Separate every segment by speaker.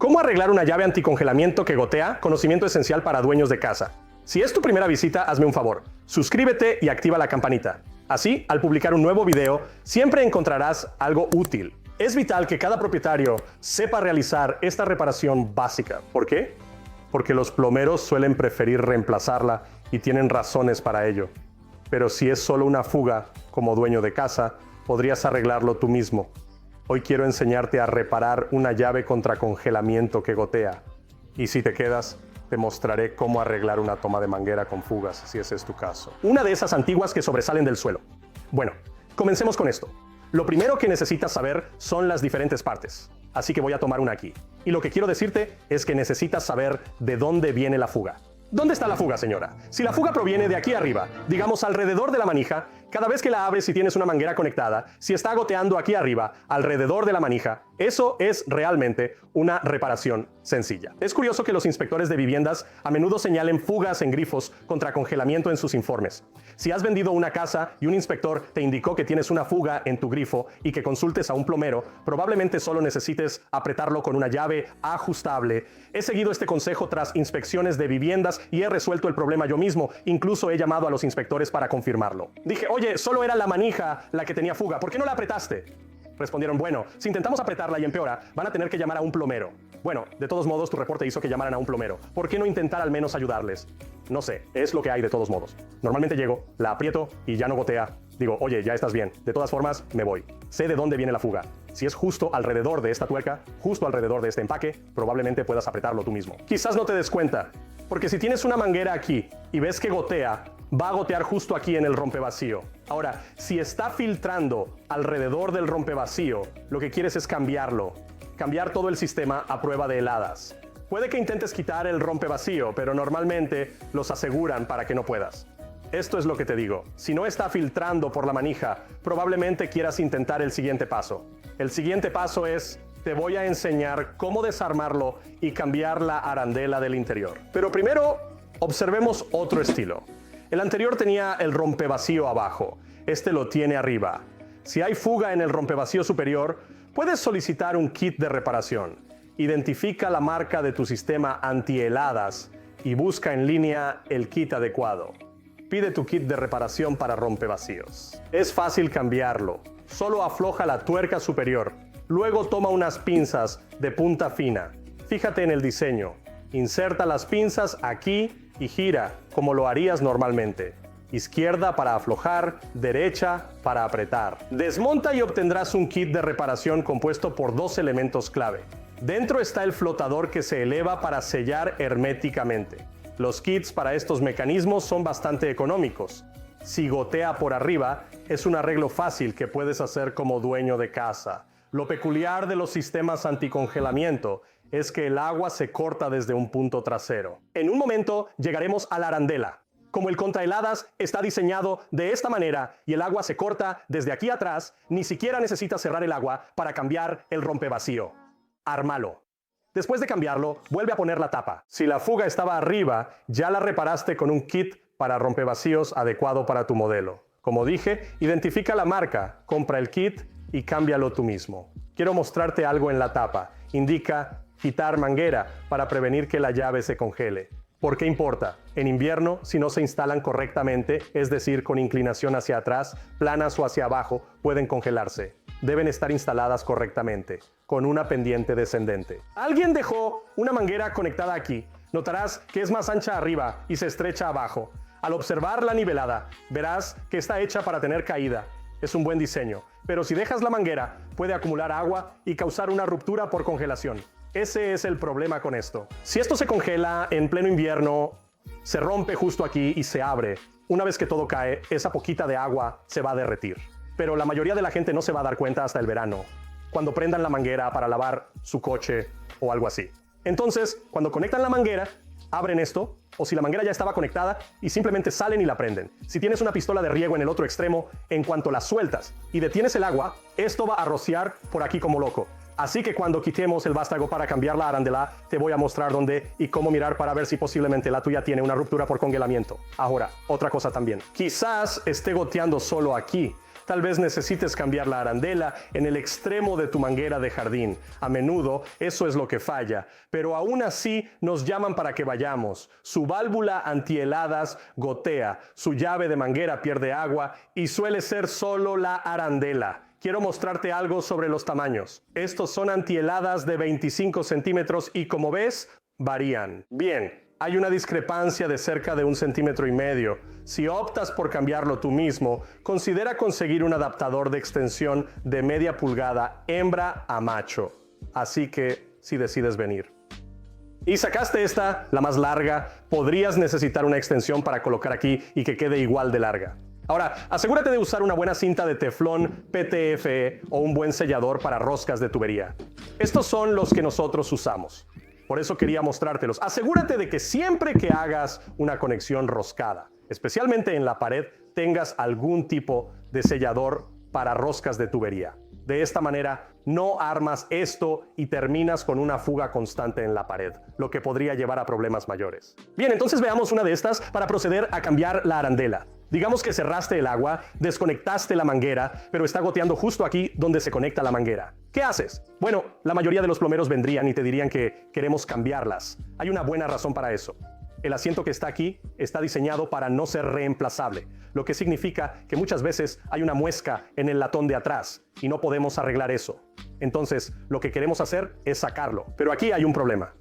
Speaker 1: ¿Cómo arreglar una llave anticongelamiento que gotea? Conocimiento esencial para dueños de casa. Si es tu primera visita, hazme un favor. Suscríbete y activa la campanita. Así, al publicar un nuevo video, siempre encontrarás algo útil. Es vital que cada propietario sepa realizar esta reparación básica. ¿Por qué? Porque los plomeros suelen preferir reemplazarla y tienen razones para ello. Pero si es solo una fuga, como dueño de casa, podrías arreglarlo tú mismo. Hoy quiero enseñarte a reparar una llave contra congelamiento que gotea. Y si te quedas, te mostraré cómo arreglar una toma de manguera con fugas, si ese es tu caso. Una de esas antiguas que sobresalen del suelo. Bueno, comencemos con esto. Lo primero que necesitas saber son las diferentes partes. Así que voy a tomar una aquí. Y lo que quiero decirte es que necesitas saber de dónde viene la fuga. ¿Dónde está la fuga, señora? Si la fuga proviene de aquí arriba, digamos alrededor de la manija, cada vez que la abres y tienes una manguera conectada, si está goteando aquí arriba, alrededor de la manija, eso es realmente una reparación sencilla. Es curioso que los inspectores de viviendas a menudo señalen fugas en grifos contra congelamiento en sus informes. Si has vendido una casa y un inspector te indicó que tienes una fuga en tu grifo y que consultes a un plomero, probablemente solo necesites apretarlo con una llave ajustable. He seguido este consejo tras inspecciones de viviendas y he resuelto el problema yo mismo. Incluso he llamado a los inspectores para confirmarlo. Dije, oye, solo era la manija la que tenía fuga. ¿Por qué no la apretaste? Respondieron, bueno, si intentamos apretarla y empeora, van a tener que llamar a un plomero. Bueno, de todos modos, tu reporte hizo que llamaran a un plomero. ¿Por qué no intentar al menos ayudarles? No sé, es lo que hay de todos modos. Normalmente llego, la aprieto y ya no gotea. Digo, oye, ya estás bien. De todas formas, me voy. Sé de dónde viene la fuga. Si es justo alrededor de esta tuerca, justo alrededor de este empaque, probablemente puedas apretarlo tú mismo. Quizás no te des cuenta, porque si tienes una manguera aquí y ves que gotea, va a gotear justo aquí en el rompevacío. Ahora, si está filtrando alrededor del rompevacío, lo que quieres es cambiarlo. Cambiar todo el sistema a prueba de heladas. Puede que intentes quitar el rompevacío, pero normalmente los aseguran para que no puedas. Esto es lo que te digo. Si no está filtrando por la manija, probablemente quieras intentar el siguiente paso. El siguiente paso es, te voy a enseñar cómo desarmarlo y cambiar la arandela del interior. Pero primero, observemos otro estilo. El anterior tenía el rompevacío abajo. Este lo tiene arriba. Si hay fuga en el rompevacío superior, puedes solicitar un kit de reparación. Identifica la marca de tu sistema antiheladas y busca en línea el kit adecuado. Pide tu kit de reparación para rompevacíos. Es fácil cambiarlo. Solo afloja la tuerca superior. Luego toma unas pinzas de punta fina. Fíjate en el diseño. Inserta las pinzas aquí y gira como lo harías normalmente. Izquierda para aflojar, derecha para apretar. Desmonta y obtendrás un kit de reparación compuesto por dos elementos clave. Dentro está el flotador que se eleva para sellar herméticamente. Los kits para estos mecanismos son bastante económicos. Si gotea por arriba, es un arreglo fácil que puedes hacer como dueño de casa. Lo peculiar de los sistemas anticongelamiento es que el agua se corta desde un punto trasero. En un momento llegaremos a la arandela. Como el contraheladas está diseñado de esta manera y el agua se corta desde aquí atrás, ni siquiera necesitas cerrar el agua para cambiar el rompevacío. Ármalo. Después de cambiarlo, vuelve a poner la tapa. Si la fuga estaba arriba, ya la reparaste con un kit para rompevacíos adecuado para tu modelo. Como dije, identifica la marca, compra el kit y cámbialo tú mismo. Quiero mostrarte algo en la tapa. Indica quitar manguera para prevenir que la llave se congele. ¿Por qué importa? En invierno, si no se instalan correctamente, es decir, con inclinación hacia atrás, planas o hacia abajo, pueden congelarse. Deben estar instaladas correctamente, con una pendiente descendente. Alguien dejó una manguera conectada aquí. Notarás que es más ancha arriba y se estrecha abajo. Al observar la nivelada, verás que está hecha para tener caída. Es un buen diseño, pero si dejas la manguera, puede acumular agua y causar una ruptura por congelación. Ese es el problema con esto. Si esto se congela en pleno invierno, se rompe justo aquí y se abre. Una vez que todo cae, esa poquita de agua se va a derretir. Pero la mayoría de la gente no se va a dar cuenta hasta el verano, cuando prendan la manguera para lavar su coche o algo así. Entonces, cuando conectan la manguera, abren esto, o si la manguera ya estaba conectada, y simplemente salen y la prenden. Si tienes una pistola de riego en el otro extremo, en cuanto la sueltas y detienes el agua, esto va a rociar por aquí como loco. Así que cuando quitemos el vástago para cambiar la arandela, te voy a mostrar dónde y cómo mirar para ver si posiblemente la tuya tiene una ruptura por congelamiento. Ahora, otra cosa también. Quizás esté goteando solo aquí. Tal vez necesites cambiar la arandela en el extremo de tu manguera de jardín. A menudo eso es lo que falla, pero aún así nos llaman para que vayamos. Su válvula antiheladas gotea, su llave de manguera pierde agua y suele ser solo la arandela. Quiero mostrarte algo sobre los tamaños. Estos son antiheladas de 25 centímetros y como ves, varían. Bien. Hay una discrepancia de cerca de 1,5 centímetros. Si optas por cambiarlo tú mismo, considera conseguir un adaptador de extensión de media pulgada hembra a macho. Así que, si decides venir. Y sacaste esta, la más larga, podrías necesitar una extensión para colocar aquí y que quede igual de larga. Ahora, asegúrate de usar una buena cinta de teflón PTFE o un buen sellador para roscas de tubería. Estos son los que nosotros usamos. Por eso quería mostrártelos. Asegúrate de que siempre que hagas una conexión roscada, especialmente en la pared, tengas algún tipo de sellador para roscas de tubería. De esta manera, no armas esto y terminas con una fuga constante en la pared, lo que podría llevar a problemas mayores. Bien, entonces veamos una de estas para proceder a cambiar la arandela. Digamos que cerraste el agua, desconectaste la manguera, pero está goteando justo aquí donde se conecta la manguera. ¿Qué haces? Bueno, la mayoría de los plomeros vendrían y te dirían que queremos cambiarlas. Hay una buena razón para eso. El asiento que está aquí está diseñado para no ser reemplazable, lo que significa que muchas veces hay una muesca en el latón de atrás y no podemos arreglar eso. Entonces, lo que queremos hacer es sacarlo. Pero aquí hay un problema.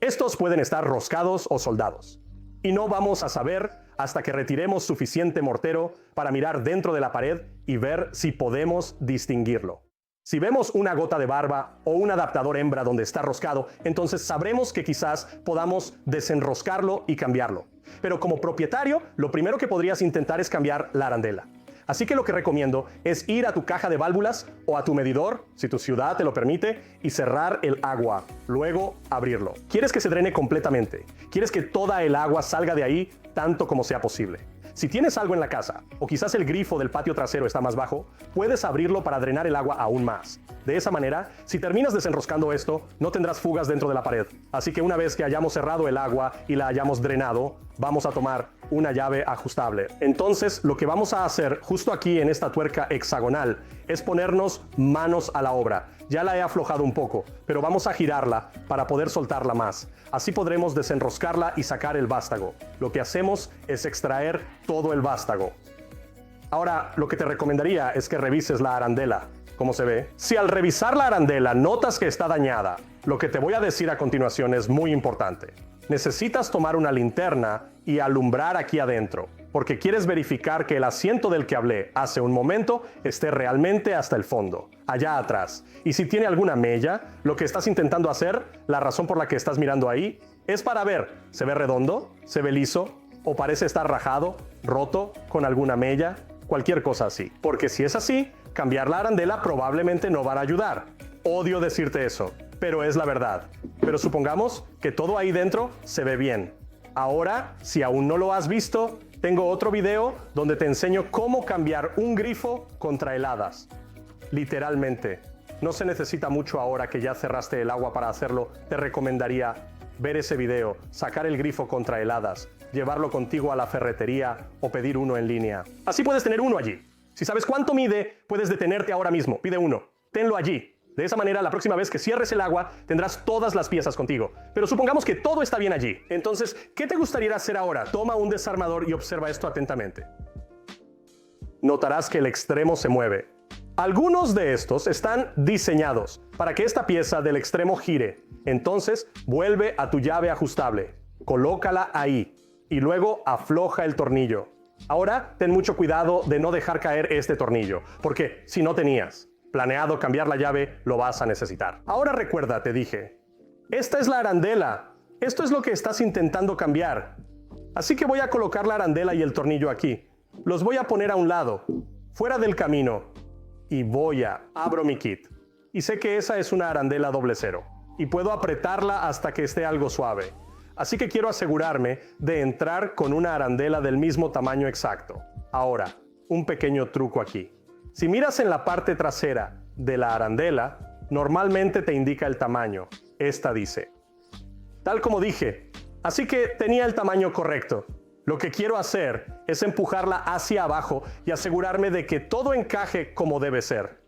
Speaker 1: Estos pueden estar roscados o soldados. Y no vamos a saber hasta que retiremos suficiente mortero para mirar dentro de la pared y ver si podemos distinguirlo. Si vemos una gota de barba o un adaptador hembra donde está roscado, entonces sabremos que quizás podamos desenroscarlo y cambiarlo. Pero como propietario, lo primero que podrías intentar es cambiar la arandela. Así que lo que recomiendo es ir a tu caja de válvulas o a tu medidor, si tu ciudad te lo permite, y cerrar el agua. Luego abrirlo. ¿Quieres que se drene completamente? ¿Quieres que toda el agua salga de ahí tanto como sea posible? Si tienes algo en la casa, o quizás el grifo del patio trasero está más bajo, puedes abrirlo para drenar el agua aún más. De esa manera, si terminas desenroscando esto, no tendrás fugas dentro de la pared. Así que una vez que hayamos cerrado el agua y la hayamos drenado, vamos a tomar una llave ajustable. Entonces, lo que vamos a hacer justo aquí en esta tuerca hexagonal es ponernos manos a la obra. Ya la he aflojado un poco, pero vamos a girarla para poder soltarla más. Así podremos desenroscarla y sacar el vástago. Lo que hacemos es extraer todo el vástago. Ahora, lo que te recomendaría es que revises la arandela. ¿Cómo se ve? Si al revisar la arandela notas que está dañada, lo que te voy a decir a continuación es muy importante. Necesitas tomar una linterna y alumbrar aquí adentro, porque quieres verificar que el asiento del que hablé hace un momento esté realmente hasta el fondo, allá atrás. Y si tiene alguna mella, lo que estás intentando hacer, la razón por la que estás mirando ahí, es para ver, ¿se ve redondo? ¿Se ve liso? ¿O parece estar rajado, roto, con alguna mella? Cualquier cosa así. Porque si es así, cambiar la arandela probablemente no va a ayudar. Odio decirte eso, pero es la verdad. Pero supongamos que todo ahí dentro se ve bien. Ahora, si aún no lo has visto, tengo otro video donde te enseño cómo cambiar un grifo contra heladas. Literalmente. No se necesita mucho ahora que ya cerraste el agua para hacerlo. Te recomendaría ver ese video, sacar el grifo contra heladas, llevarlo contigo a la ferretería o pedir uno en línea. Así puedes tener uno allí. Si sabes cuánto mide, puedes detenerte ahora mismo. Pide uno. Tenlo allí. De esa manera, la próxima vez que cierres el agua, tendrás todas las piezas contigo. Pero supongamos que todo está bien allí. Entonces, ¿qué te gustaría hacer ahora? Toma un desarmador y observa esto atentamente. Notarás que el extremo se mueve. Algunos de estos están diseñados para que esta pieza del extremo gire. Entonces, vuelve a tu llave ajustable. Colócala ahí. Y luego afloja el tornillo. Ahora, ten mucho cuidado de no dejar caer este tornillo, porque si no tenías planeado cambiar la llave, lo vas a necesitar. Ahora recuerda, te dije, esta es la arandela. Esto es lo que estás intentando cambiar. Así que voy a colocar la arandela y el tornillo aquí. Los voy a poner a un lado, fuera del camino. Y abro mi kit. Y sé que esa es una arandela 00. Y puedo apretarla hasta que esté algo suave. Así que quiero asegurarme de entrar con una arandela del mismo tamaño exacto. Ahora, un pequeño truco aquí. Si miras en la parte trasera de la arandela, normalmente te indica el tamaño. Esta dice. Tal como dije. Así que tenía el tamaño correcto. Lo que quiero hacer es empujarla hacia abajo y asegurarme de que todo encaje como debe ser.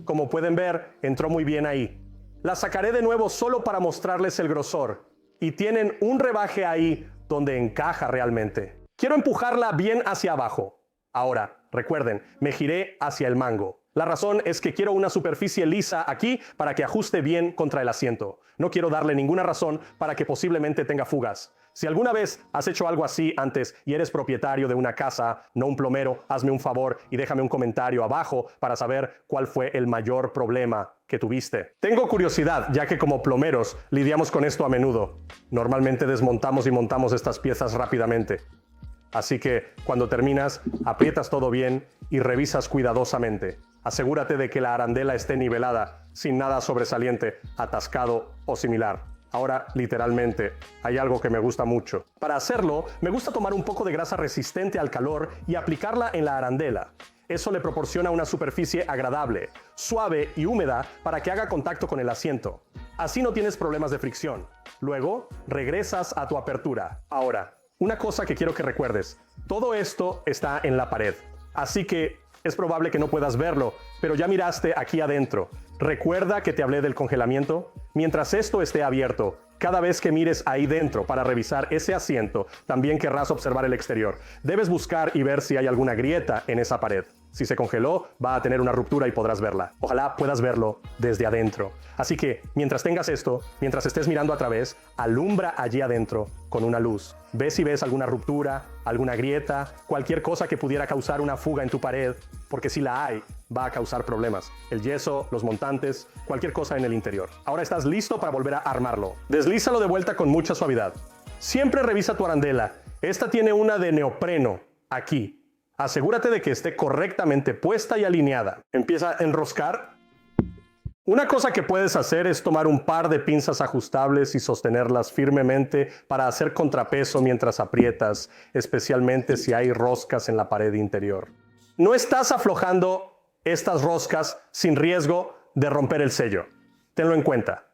Speaker 1: Como pueden ver, entró muy bien ahí. La sacaré de nuevo solo para mostrarles el grosor. Y tienen un rebaje ahí donde encaja realmente. Quiero empujarla bien hacia abajo. Ahora, recuerden, me giré hacia el mango. La razón es que quiero una superficie lisa aquí para que ajuste bien contra el asiento. No quiero darle ninguna razón para que posiblemente tenga fugas. Si alguna vez has hecho algo así antes y eres propietario de una casa, no un plomero, hazme un favor y déjame un comentario abajo para saber cuál fue el mayor problema que tuviste. Tengo curiosidad, ya que como plomeros lidiamos con esto a menudo. Normalmente desmontamos y montamos estas piezas rápidamente. Así que cuando terminas, aprietas todo bien y revisas cuidadosamente. Asegúrate de que la arandela esté nivelada, sin nada sobresaliente, atascado o similar. Ahora, literalmente, hay algo que me gusta mucho. Para hacerlo, me gusta tomar un poco de grasa resistente al calor y aplicarla en la arandela. Eso le proporciona una superficie agradable, suave y húmeda para que haga contacto con el asiento. Así no tienes problemas de fricción. Luego, regresas a tu apertura. Ahora, una cosa que quiero que recuerdes. Todo esto está en la pared. Así que es probable que no puedas verlo, pero ya miraste aquí adentro. ¿Recuerda que te hablé del congelamiento? Mientras esto esté abierto, cada vez que mires ahí dentro para revisar ese asiento, también querrás observar el exterior. Debes buscar y ver si hay alguna grieta en esa pared. Si se congeló, va a tener una ruptura y podrás verla. Ojalá puedas verlo desde adentro. Así que, mientras tengas esto, mientras estés mirando a través, alumbra allí adentro con una luz. Ve si ves alguna ruptura, alguna grieta, cualquier cosa que pudiera causar una fuga en tu pared, porque si la hay, va a causar problemas. El yeso, los montantes, cualquier cosa en el interior. Ahora estás listo para volver a armarlo. Deslízalo de vuelta con mucha suavidad. Siempre revisa tu arandela. Esta tiene una de neopreno aquí. Asegúrate de que esté correctamente puesta y alineada. Empieza a enroscar. Una cosa que puedes hacer es tomar un par de pinzas ajustables y sostenerlas firmemente para hacer contrapeso mientras aprietas, especialmente si hay roscas en la pared interior. No estás aflojando estas roscas sin riesgo de romper el sello. Tenlo en cuenta.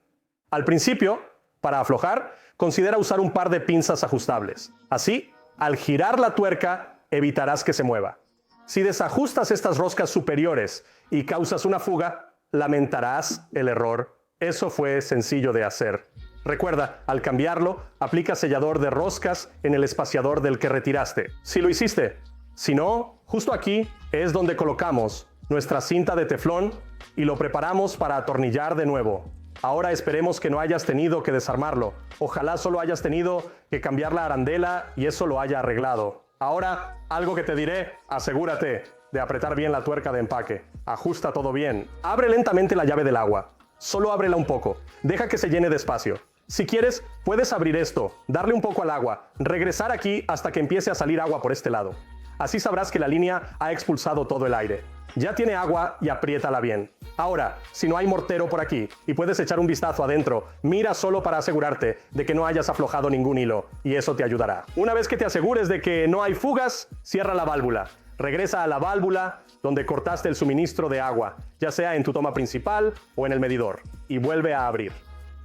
Speaker 1: Al principio, para aflojar, considera usar un par de pinzas ajustables. Así, al girar la tuerca, evitarás que se mueva. Si desajustas estas roscas superiores y causas una fuga, lamentarás el error. Eso fue sencillo de hacer. Recuerda, al cambiarlo, aplica sellador de roscas en el espaciador del que retiraste. Si lo hiciste. Si no, justo aquí es donde colocamos nuestra cinta de teflón y lo preparamos para atornillar de nuevo. Ahora esperemos que no hayas tenido que desarmarlo. Ojalá solo hayas tenido que cambiar la arandela y eso lo haya arreglado. Ahora, algo que te diré, asegúrate de apretar bien la tuerca de empaque. Ajusta todo bien. Abre lentamente la llave del agua. Solo ábrela un poco. Deja que se llene despacio. Si quieres, puedes abrir esto, darle un poco al agua, regresar aquí hasta que empiece a salir agua por este lado. Así sabrás que la línea ha expulsado todo el aire. Ya tiene agua y apriétala bien. Ahora, si no hay mortero por aquí y puedes echar un vistazo adentro, mira solo para asegurarte de que no hayas aflojado ningún hilo y eso te ayudará. Una vez que te asegures de que no hay fugas, cierra la válvula. Regresa a la válvula donde cortaste el suministro de agua, ya sea en tu toma principal o en el medidor, y vuelve a abrir.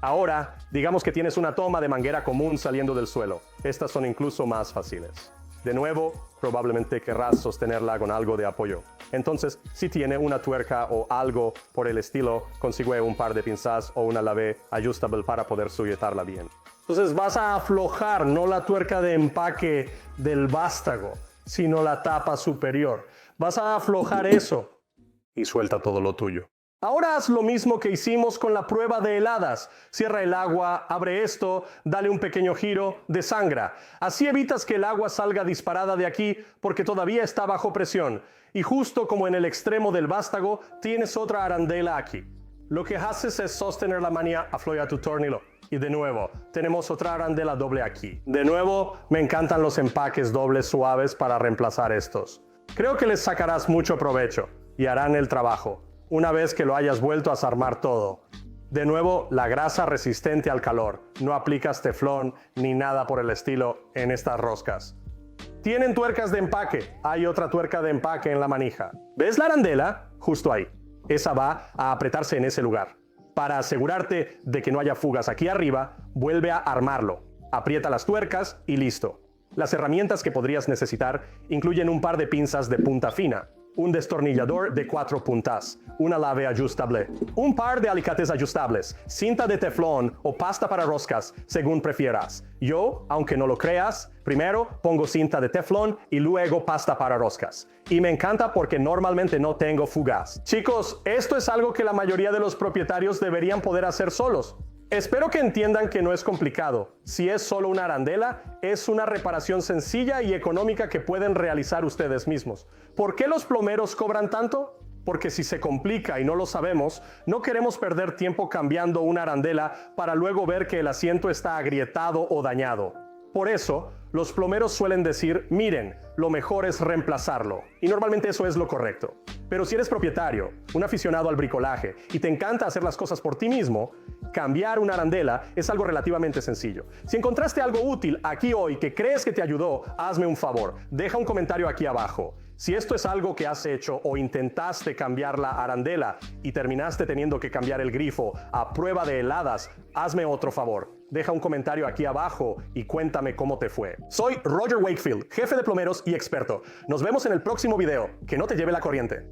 Speaker 1: Ahora, digamos que tienes una toma de manguera común saliendo del suelo. Estas son incluso más fáciles. De nuevo, probablemente querrás sostenerla con algo de apoyo. Entonces, si tiene una tuerca o algo por el estilo, consigue un par de pinzas o una llave ajustable para poder sujetarla bien. Entonces vas a aflojar no la tuerca de empaque del vástago, sino la tapa superior. Vas a aflojar eso y suelta todo lo tuyo. Ahora haz lo mismo que hicimos con la prueba de heladas. Cierra el agua, abre esto, dale un pequeño giro, desangra. Así evitas que el agua salga disparada de aquí porque todavía está bajo presión. Y justo como en el extremo del vástago, tienes otra arandela aquí. Lo que haces es sostener la manía, afloja tu tornillo. Y de nuevo, tenemos otra arandela doble aquí. De nuevo, me encantan los empaques dobles suaves para reemplazar estos. Creo que les sacarás mucho provecho y harán el trabajo, una vez que lo hayas vuelto a desarmar todo. De nuevo, la grasa resistente al calor. No aplicas teflón ni nada por el estilo en estas roscas. Tienen tuercas de empaque. Hay otra tuerca de empaque en la manija. ¿Ves la arandela? Justo ahí. Esa va a apretarse en ese lugar. Para asegurarte de que no haya fugas aquí arriba, vuelve a armarlo. Aprieta las tuercas y listo. Las herramientas que podrías necesitar incluyen un par de pinzas de punta fina, un destornillador de 4 puntas, una llave ajustable, un par de alicates ajustables, cinta de teflón o pasta para roscas, según prefieras. Yo, aunque no lo creas, primero pongo cinta de teflón y luego pasta para roscas. Y me encanta porque normalmente no tengo fugaz. Chicos, esto es algo que la mayoría de los propietarios deberían poder hacer solos. Espero que entiendan que no es complicado. Si es solo una arandela, es una reparación sencilla y económica que pueden realizar ustedes mismos. ¿Por qué los plomeros cobran tanto? Porque si se complica y no lo sabemos, no queremos perder tiempo cambiando una arandela para luego ver que el asiento está agrietado o dañado. Por eso, los plomeros suelen decir, miren, lo mejor es reemplazarlo. Y normalmente eso es lo correcto. Pero si eres propietario, un aficionado al bricolaje y te encanta hacer las cosas por ti mismo, cambiar una arandela es algo relativamente sencillo. Si encontraste algo útil aquí hoy que crees que te ayudó, hazme un favor, deja un comentario aquí abajo. Si esto es algo que has hecho o intentaste cambiar la arandela y terminaste teniendo que cambiar el grifo a prueba de heladas, hazme otro favor. Deja un comentario aquí abajo y cuéntame cómo te fue. Soy Roger Wakefield, jefe de plomeros y experto. Nos vemos en el próximo video. Que no te lleve la corriente.